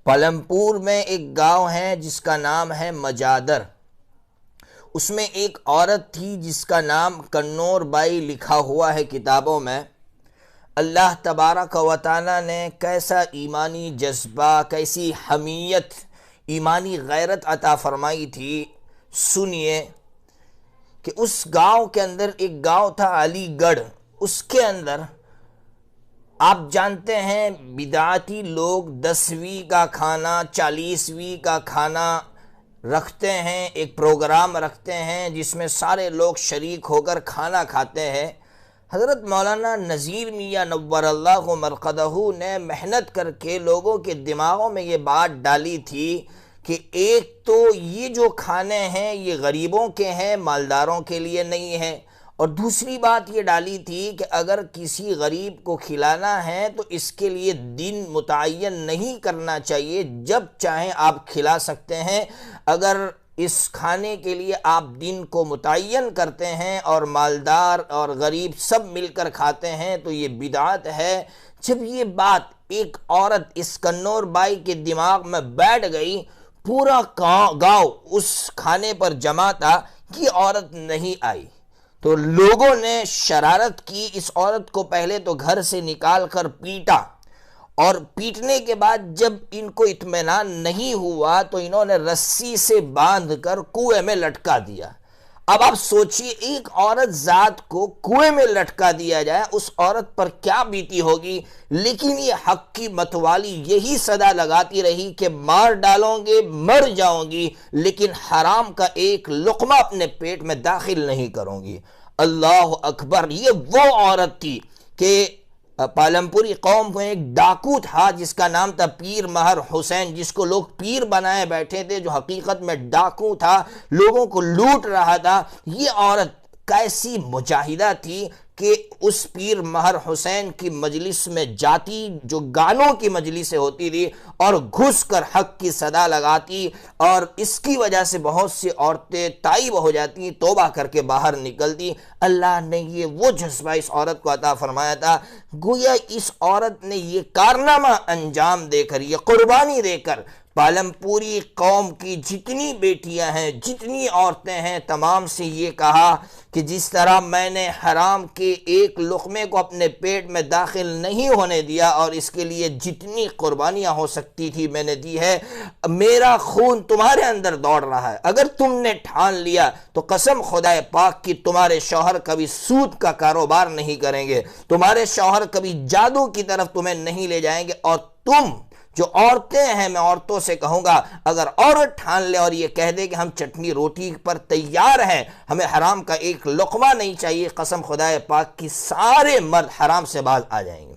پالمپور میں ایک گاؤں ہے جس کا نام ہے مجادر۔ اس میں ایک عورت تھی جس کا نام کنور بائی لکھا ہوا ہے کتابوں میں۔ اللہ تبارک و تعالیٰ نے کیسا ایمانی جذبہ، کیسی حمیت، ایمانی غیرت عطا فرمائی تھی۔ سنیے کہ اس گاؤں کے اندر ایک گاؤں تھا علی گڑھ، اس کے اندر آپ جانتے ہیں بدعتی لوگ 10ویں کا کھانا 40ویں کا کھانا رکھتے ہیں، ایک پروگرام رکھتے ہیں جس میں سارے لوگ شریک ہو کر کھانا کھاتے ہیں۔ حضرت مولانا نذیر میاں نور اللہ مرقدہ نے محنت کر کے لوگوں کے دماغوں میں یہ بات ڈالی تھی کہ ایک تو یہ جو کھانے ہیں یہ غریبوں کے ہیں، مالداروں کے لیے نہیں ہے، اور دوسری بات یہ ڈالی تھی کہ اگر کسی غریب کو کھلانا ہے تو اس کے لیے دن متعین نہیں کرنا چاہیے، جب چاہیں آپ کھلا سکتے ہیں۔ اگر اس کھانے کے لیے آپ دن کو متعین کرتے ہیں اور مالدار اور غریب سب مل کر کھاتے ہیں تو یہ بدعت ہے۔ جب یہ بات ایک عورت اس کنور بائی کے دماغ میں بیٹھ گئی، پورا گاؤں اس کھانے پر جمع تھا، یہ عورت نہیں آئی تو لوگوں نے شرارت کی، اس عورت کو پہلے تو گھر سے نکال کر پیٹا، اور پیٹنے کے بعد جب ان کو اطمینان نہیں ہوا تو انہوں نے رسی سے باندھ کر کنویں میں لٹکا دیا۔ اب آپ سوچئے ایک عورت ذات کو کنویں میں لٹکا دیا جائے، اس عورت پر کیا بیتی ہوگی۔ لیکن یہ حق کی متوالی یہی صدا لگاتی رہی کہ مار ڈالوں گے، مر جاؤں گی، لیکن حرام کا ایک لقمہ اپنے پیٹ میں داخل نہیں کروں گی۔ اللہ اکبر! یہ وہ عورت تھی کہ پالمپوری قوم میں ایک ڈاکو تھا جس کا نام تھا پیر مہر حسین، جس کو لوگ پیر بنائے بیٹھے تھے، جو حقیقت میں ڈاکو تھا، لوگوں کو لوٹ رہا تھا۔ یہ عورت کیسی مجاہدہ تھی کہ اس پیر مہر حسین کی مجلس میں جاتی، جو گانوں کی مجلسیں ہوتی تھی، اور گھس کر حق کی صدا لگاتی، اور اس کی وجہ سے بہت سی عورتیں تائب ہو جاتی، توبہ کر کے باہر نکلتی۔ اللہ نے یہ وہ جذبہ اس عورت کو عطا فرمایا تھا، گویا اس عورت نے یہ کارنامہ انجام دے کر، یہ قربانی دے کر پالمپوری قوم کی جتنی بیٹیاں ہیں، جتنی عورتیں ہیں، تمام سے یہ کہا کہ جس طرح میں نے حرام کے ایک لقمے کو اپنے پیٹ میں داخل نہیں ہونے دیا اور اس کے لیے جتنی قربانیاں ہو سکتی تھی میں نے دی ہے، میرا خون تمہارے اندر دوڑ رہا ہے۔ اگر تم نے ٹھان لیا تو قسم خدا پاک کی تمہارے شوہر کبھی سود کا کاروبار نہیں کریں گے، تمہارے شوہر کبھی جادو کی طرف تمہیں نہیں لے جائیں گے، اور تم جو عورتیں ہیں، میں عورتوں سے کہوں گا اگر عورت ٹھان لے اور یہ کہہ دے کہ ہم چٹنی روٹی پر تیار ہیں، ہمیں حرام کا ایک لقمہ نہیں چاہیے، قسم خدا پاک کی سارے مرد حرام سے باز آ جائیں گے۔